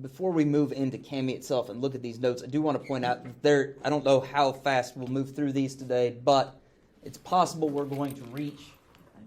Before we move into CAMI itself and look at these notes, I do want to point out that I don't know how fast we'll move through these today, but it's possible we're going to reach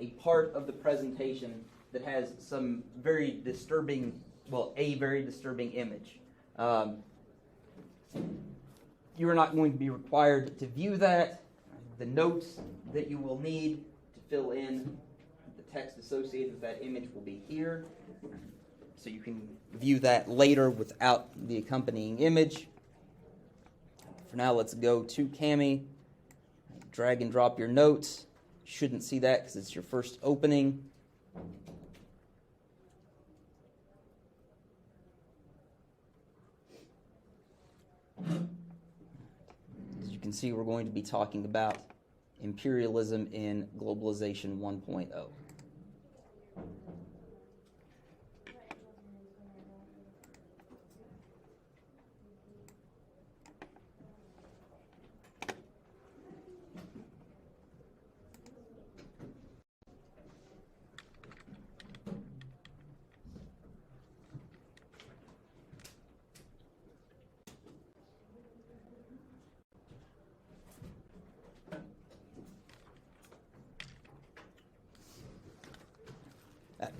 a part of the presentation that has some very disturbing, a very disturbing image. You are not going to be required to view that. The notes that you will need to fill in the text associated with that image will be here. So you can view that later without the accompanying image. For now, let's go to CAMI. Drag and drop your notes. You shouldn't see that because it's your first opening. As you can see, we're going to be talking about imperialism in Globalization 1.0.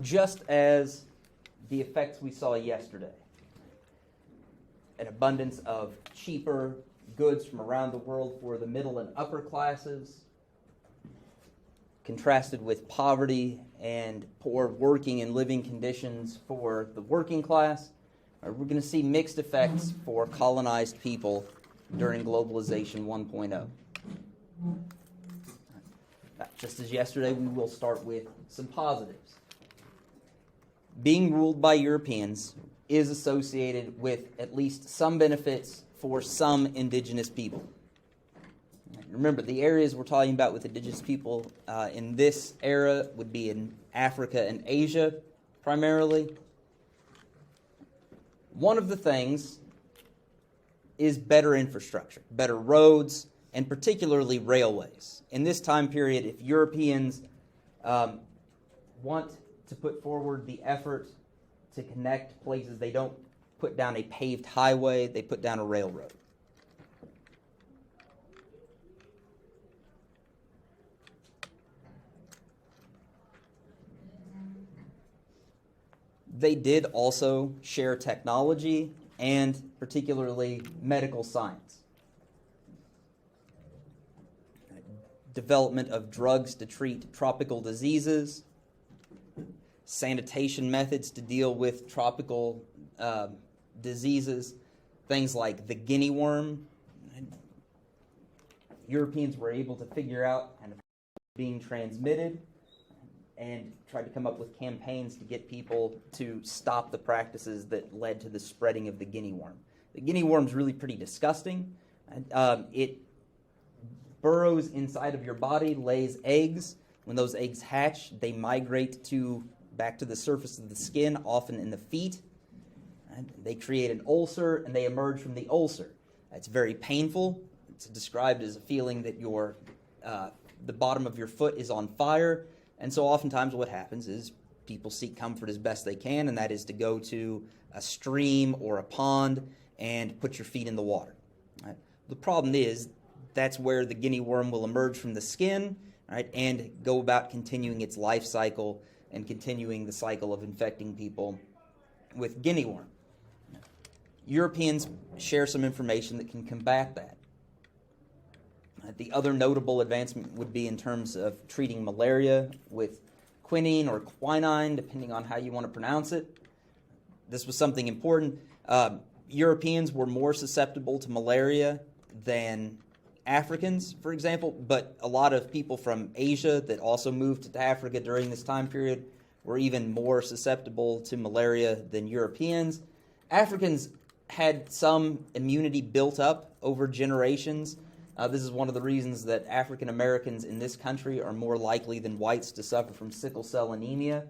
Just as the effects we saw yesterday, an abundance of cheaper goods from around the world for the middle and upper classes, contrasted with poverty and poor working and living conditions for the working class, we're going to see mixed effects for colonized people during Globalization 1.0. Just as yesterday, we will start with some positives. Being ruled by Europeans is associated with at least some benefits for some indigenous people. Remember, the areas we're talking about with indigenous people in this era would be in Africa and Asia, primarily. One of the things is better infrastructure, better roads, and particularly railways. In this time period, if Europeans want to put forward the effort to connect places, they don't put down a paved highway, they put down a railroad. They did also share technology and particularly medical science. Development of drugs to treat tropical diseases, sanitation methods to deal with tropical diseases, things like the guinea worm. Europeans were able to figure out kind of being transmitted and tried to come up with campaigns to get people to stop the practices that led to the spreading of the guinea worm. The guinea worm is really pretty disgusting. It burrows inside of your body, lays eggs. When those eggs hatch, they migrate back to the surface of the skin, often in the feet. And they create an ulcer, and they emerge from the ulcer. It's very painful. It's described as a feeling that the bottom of your foot is on fire. And so oftentimes what happens is people seek comfort as best they can, and that is to go to a stream or a pond and put your feet in the water. Right? The problem is that's where the guinea worm will emerge from the skin, right, and go about continuing its life cycle and continuing the cycle of infecting people with guinea worm. Europeans share some information that can combat that. The other notable advancement would be in terms of treating malaria with quinine or quinine, depending on how you want to pronounce it. This was something important. Europeans were more susceptible to malaria than Africans, for example, but a lot of people from Asia that also moved to Africa during this time period were even more susceptible to malaria than Europeans. Africans had some immunity built up over generations. This is one of the reasons that African Americans in this country are more likely than whites to suffer from sickle cell anemia.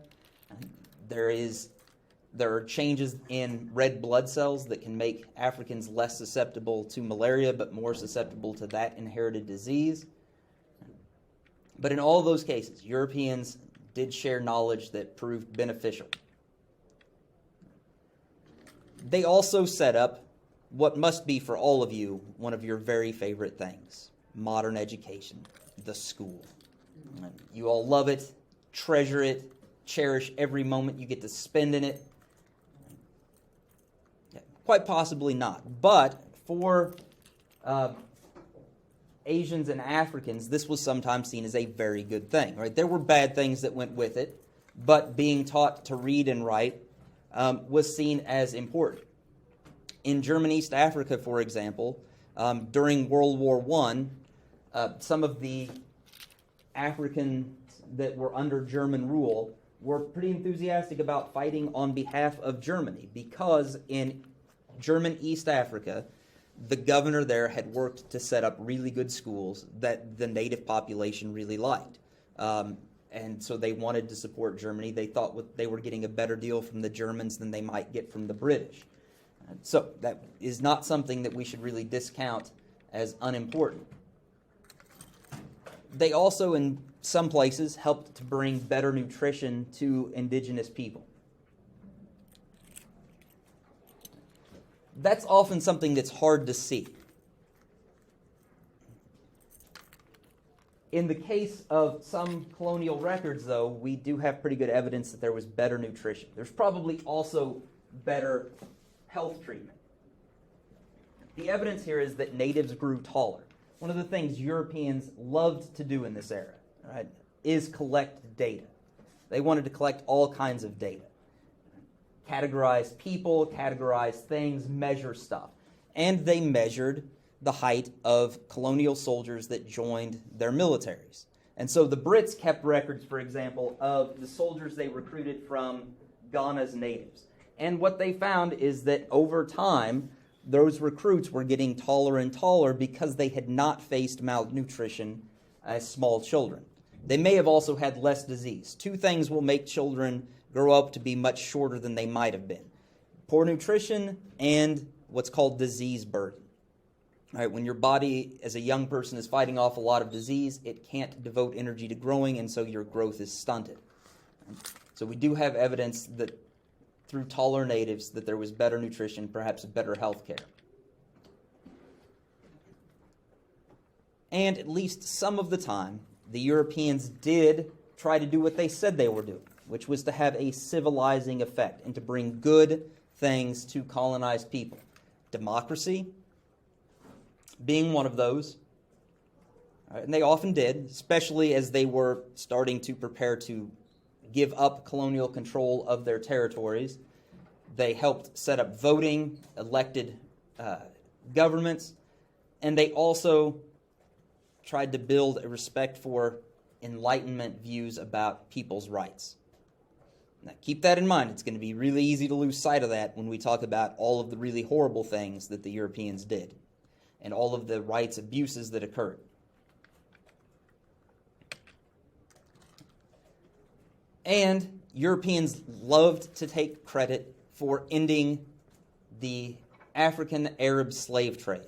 There are changes in red blood cells that can make Africans less susceptible to malaria, but more susceptible to that inherited disease. But in all of those cases, Europeans did share knowledge that proved beneficial. They also set up what must be for all of you one of your very favorite things, modern education, the school. You all love it, treasure it, cherish every moment you get to spend in it. Quite possibly not. But for Asians and Africans, this was sometimes seen as a very good thing. Right? There were bad things that went with it, but being taught to read and write was seen as important. In German East Africa, for example, during World War I, some of the Africans that were under German rule were pretty enthusiastic about fighting on behalf of Germany, because in German East Africa, the governor there had worked to set up really good schools that the native population really liked. And so they wanted to support Germany. They thought they were getting a better deal from the Germans than they might get from the British. So that is not something that we should really discount as unimportant. They also, in some places, helped to bring better nutrition to indigenous people. That's often something that's hard to see. In the case of some colonial records, though, we do have pretty good evidence that there was better nutrition. There's probably also better health treatment. The evidence here is that natives grew taller. One of the things Europeans loved to do in this era, right, is collect data. They wanted to collect all kinds of data. Categorize people, categorize things, measure stuff. And they measured the height of colonial soldiers that joined their militaries. And so the Brits kept records, for example, of the soldiers they recruited from Ghana's natives. And what they found is that over time, those recruits were getting taller and taller because they had not faced malnutrition as small children. They may have also had less disease. Two things will make children grow up to be much shorter than they might have been: poor nutrition and what's called disease burden. All right, when your body as a young person is fighting off a lot of disease, it can't devote energy to growing, and so your growth is stunted. So we do have evidence that through taller natives that there was better nutrition, perhaps better health care. And at least some of the time, the Europeans did try to do what they said they were doing, which was to have a civilizing effect and to bring good things to colonized people. Democracy being one of those. And they often did, especially as they were starting to prepare to give up colonial control of their territories. They helped set up voting, elected governments, and they also tried to build a respect for Enlightenment views about people's rights. Now, keep that in mind. It's going to be really easy to lose sight of that when we talk about all of the really horrible things that the Europeans did and all of the rights abuses that occurred. And Europeans loved to take credit for ending the African Arab slave trade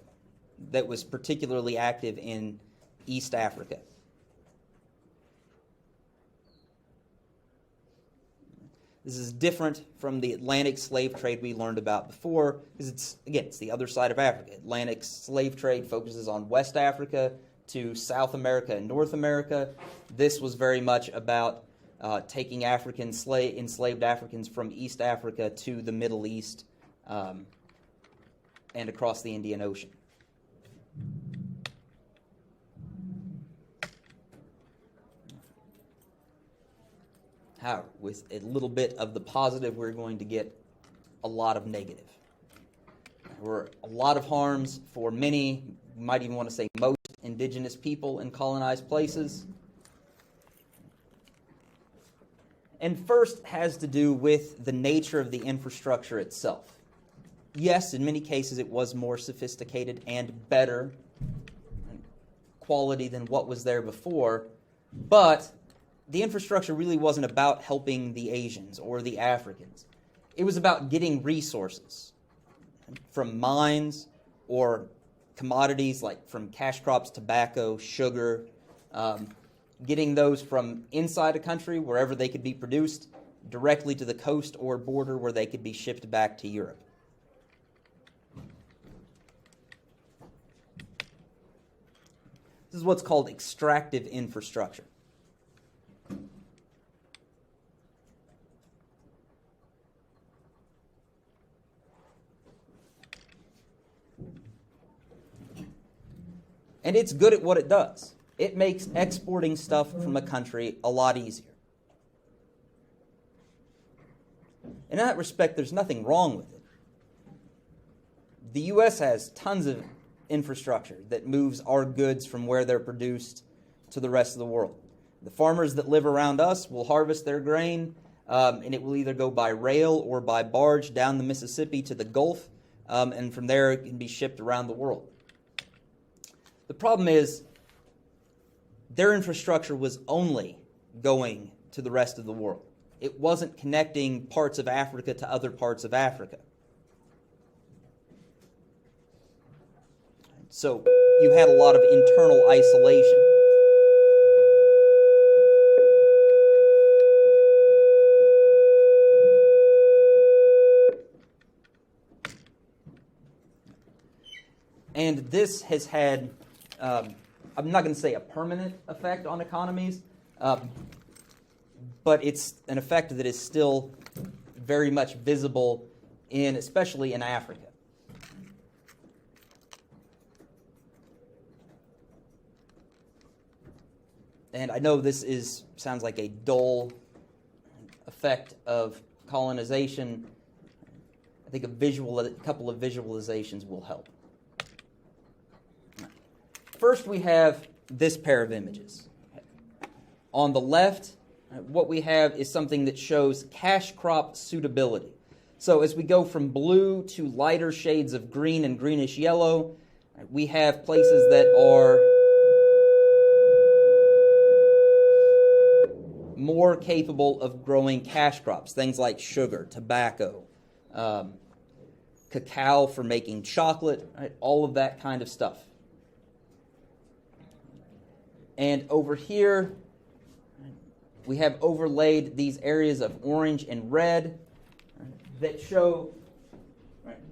that was particularly active in East Africa. This is different from the Atlantic slave trade we learned about before, because it's the other side of Africa. Atlantic slave trade focuses on West Africa to South America and North America. This was very much about taking enslaved Africans from East Africa to the Middle East and across the Indian Ocean. However, with a little bit of the positive, we're going to get a lot of negative. There were a lot of harms for many, you might even want to say most, indigenous people in colonized places. And first has to do with the nature of the infrastructure itself. Yes, in many cases it was more sophisticated and better quality than what was there before, but the infrastructure really wasn't about helping the Asians or the Africans. It was about getting resources from mines or commodities like from cash crops, tobacco, sugar, getting those from inside a country, wherever they could be produced, directly to the coast or border where they could be shipped back to Europe. This is what's called extractive infrastructure. And it's good at what it does. It makes exporting stuff from a country a lot easier. In that respect, there's nothing wrong with it. The U.S. has tons of infrastructure that moves our goods from where they're produced to the rest of the world. The farmers that live around us will harvest their grain, and it will either go by rail or by barge down the Mississippi to the Gulf, and from there it can be shipped around the world. The problem is their infrastructure was only going to the rest of the world. It wasn't connecting parts of Africa to other parts of Africa. So you had a lot of internal isolation. And this has had, I'm not going to say a permanent effect on economies, but it's an effect that is still very much visible especially in Africa. And I know this sounds like a dull effect of colonization. I think a couple of visualizations will help. First, we have this pair of images. On the left, what we have is something that shows cash crop suitability. So as we go from blue to lighter shades of green and greenish yellow, we have places that are more capable of growing cash crops, things like sugar, tobacco, cacao for making chocolate, right? All of that kind of stuff. And over here, we have overlaid these areas of orange and red that show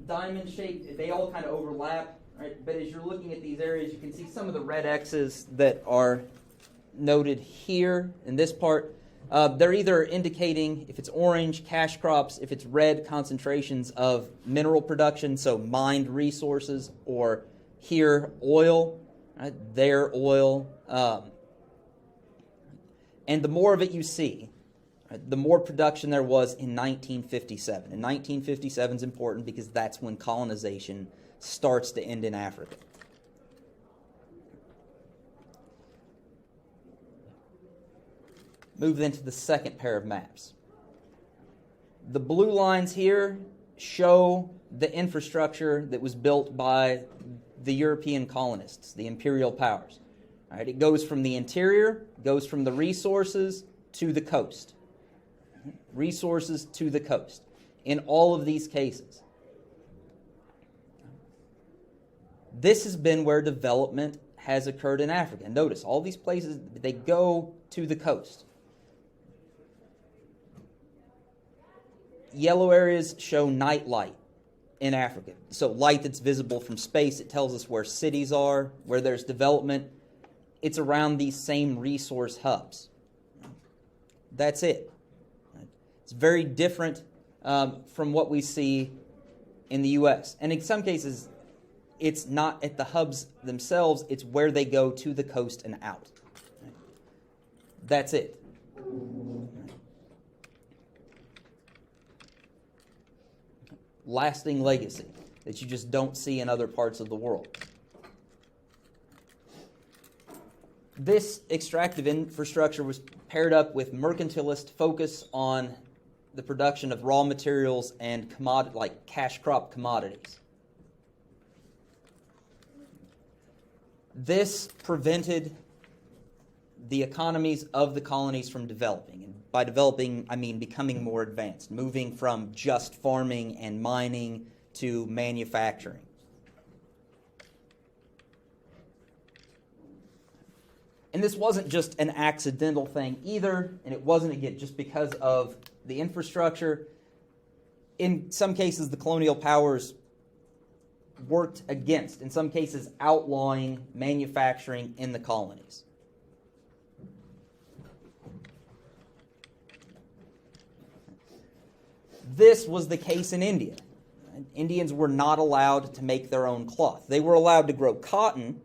diamond shaped. They all kind of overlap, right? But as you're looking at these areas, you can see some of the red X's that are noted here in this part. They're either indicating, if it's orange, cash crops, if it's red, concentrations of mineral production, so mined resources, or here, oil, right? There, oil. And the more of it you see, right, the more production there was in 1957. And 1957 is important because that's when colonization starts to end in Africa. Move then to the second pair of maps. The blue lines here show the infrastructure that was built by the European colonists, the imperial powers. All right, it goes from the interior, goes from the resources to the coast. Resources to the coast. In all of these cases. This has been where development has occurred in Africa. And notice, all these places, they go to the coast. Yellow areas show night light in Africa. So light that's visible from space, it tells us where cities are, where there's development. It's around these same resource hubs. That's it. It's very different from what we see in the U.S. And in some cases, it's not at the hubs themselves, it's where they go to the coast and out. That's it. Lasting legacy that you just don't see in other parts of the world. This extractive infrastructure was paired up with mercantilist focus on the production of raw materials and like cash crop commodities. This prevented the economies of the colonies from developing. And by developing, I mean becoming more advanced, moving from just farming and mining to manufacturing. And this wasn't just an accidental thing either, and it wasn't, again, just because of the infrastructure. In some cases, the colonial powers worked against, in some cases outlawing manufacturing in the colonies. This was the case in India. Indians were not allowed to make their own cloth. They were allowed to grow cotton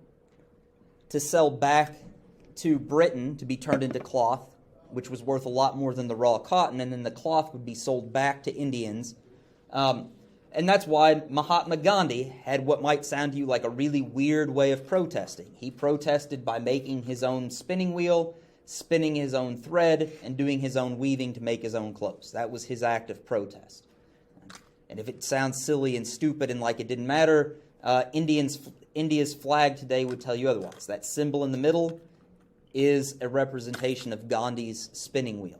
to sell back to Britain to be turned into cloth, which was worth a lot more than the raw cotton, and then the cloth would be sold back to Indians. And that's why Mahatma Gandhi had what might sound to you like a really weird way of protesting. He protested by making his own spinning wheel, spinning his own thread, and doing his own weaving to make his own clothes. That was his act of protest. And if it sounds silly and stupid and like it didn't matter, India's flag today would tell you otherwise. That symbol in the middle is a representation of Gandhi's spinning wheel.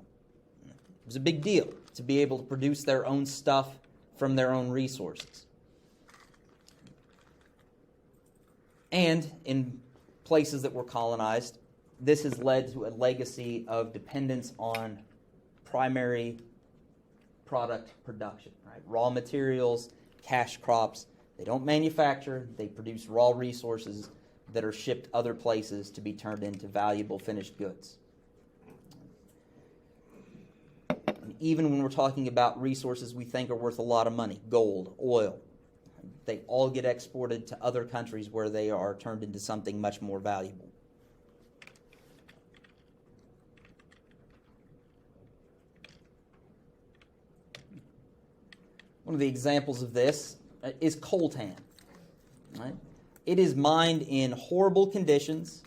It was a big deal to be able to produce their own stuff from their own resources. And in places that were colonized, this has led to a legacy of dependence on primary product production, right? Raw materials, cash crops. They don't manufacture, they produce raw resources that are shipped other places to be turned into valuable finished goods. And even when we're talking about resources we think are worth a lot of money, gold, oil, they all get exported to other countries where they are turned into something much more valuable. One of the examples of this is coltan. Right? It is mined in horrible conditions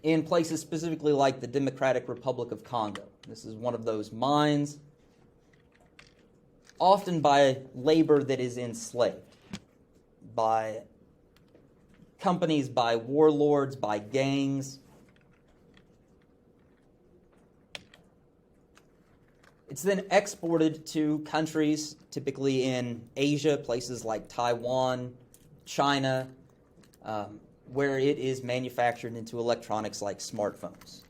in places specifically like the Democratic Republic of Congo. This is one of those mines, often by labor that is enslaved, by companies, by warlords, by gangs. It's then exported to countries, typically in Asia, places like Taiwan, China, where it is manufactured into electronics like smartphones,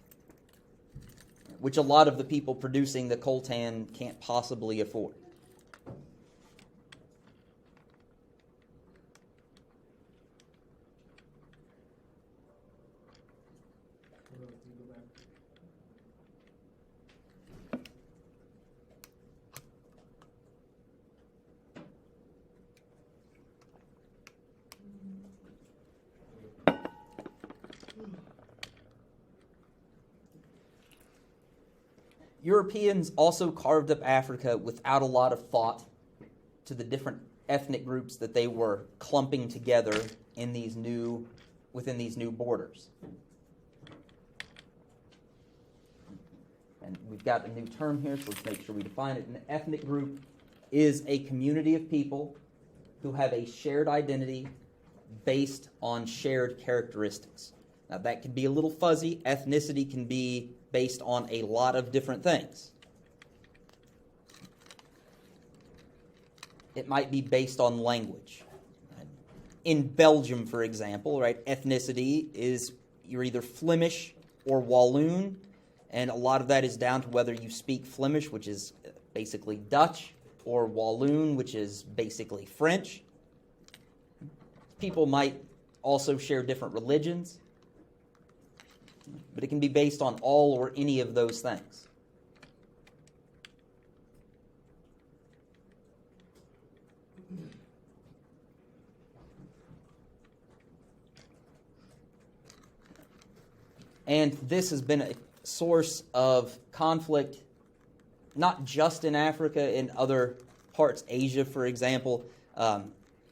which a lot of the people producing the coltan can't possibly afford. Europeans also carved up Africa without a lot of thought to the different ethnic groups that they were clumping together in within these new borders. And we've got a new term here, so let's make sure we define it. An ethnic group is a community of people who have a shared identity based on shared characteristics. Now that can be a little fuzzy. Ethnicity can be based on a lot of different things. It might be based on language. In Belgium, for example, right, ethnicity is you're either Flemish or Walloon, and a lot of that is down to whether you speak Flemish, which is basically Dutch, or Walloon, which is basically French. People might also share different religions, but it can be based on all or any of those things. And this has been a source of conflict, not just in Africa, in other parts, Asia, for example.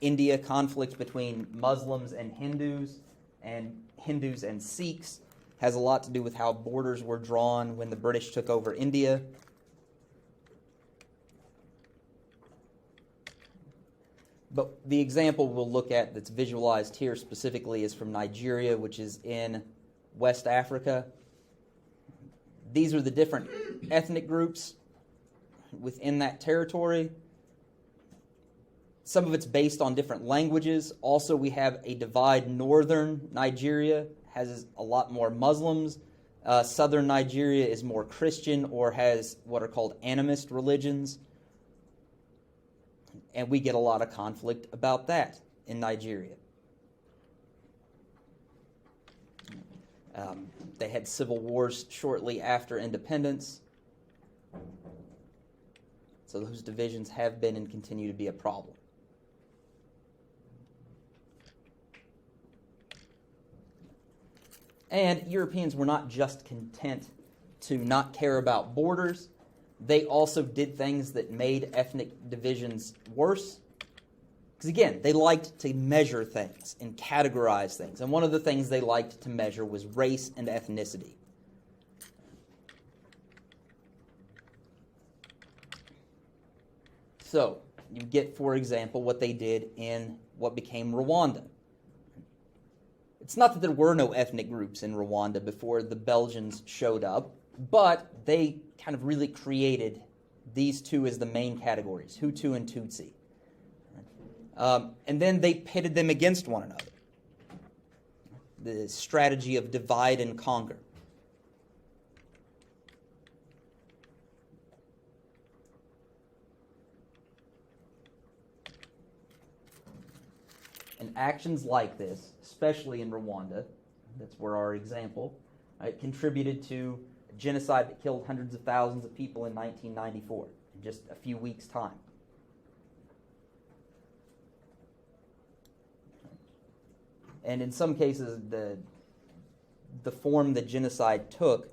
India, conflict between Muslims and Hindus and Sikhs, has a lot to do with how borders were drawn when the British took over India. But the example we'll look at that's visualized here specifically is from Nigeria, which is in West Africa. These are the different ethnic groups within that territory. Some of it's based on different languages. Also, we have a divide. Northern Nigeria has a lot more Muslims. Southern Nigeria is more Christian or has what are called animist religions. And we get a lot of conflict about that. in Nigeria. They had civil wars shortly after independence. So those divisions have been and continue to be a problem. And Europeans were not just content to not care about borders. They also did things that made ethnic divisions worse. Because again, they liked to measure things and categorize things. And one of the things they liked to measure was race and ethnicity. So, you get, for example, what they did in what became Rwanda. It's not that there were no ethnic groups in Rwanda before the Belgians showed up, but they kind of really created these two as the main categories, Hutu and Tutsi. And then they pitted them against one another. The strategy of divide and conquer. And actions like this, especially in Rwanda, that's where our example, contributed to a genocide that killed hundreds of thousands of people in 1994, in just a few weeks' time. And in some cases, the form that genocide took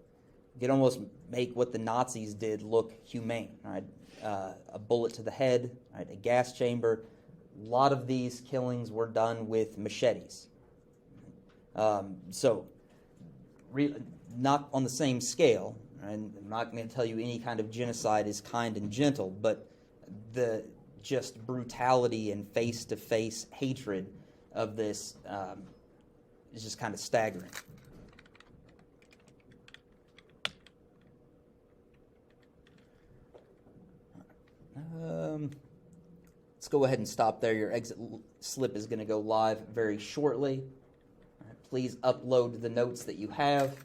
could almost make what the Nazis did look humane. Right? A bullet to the head, right? A gas chamber. A lot of these killings were done with machetes. So, not on the same scale. And I'm not going to tell you any kind of genocide is kind and gentle, but the just brutality and face-to-face hatred of this is just kind of staggering. Let's go ahead and stop there. Your exit slip is going to go live very shortly. Please upload the notes that you have.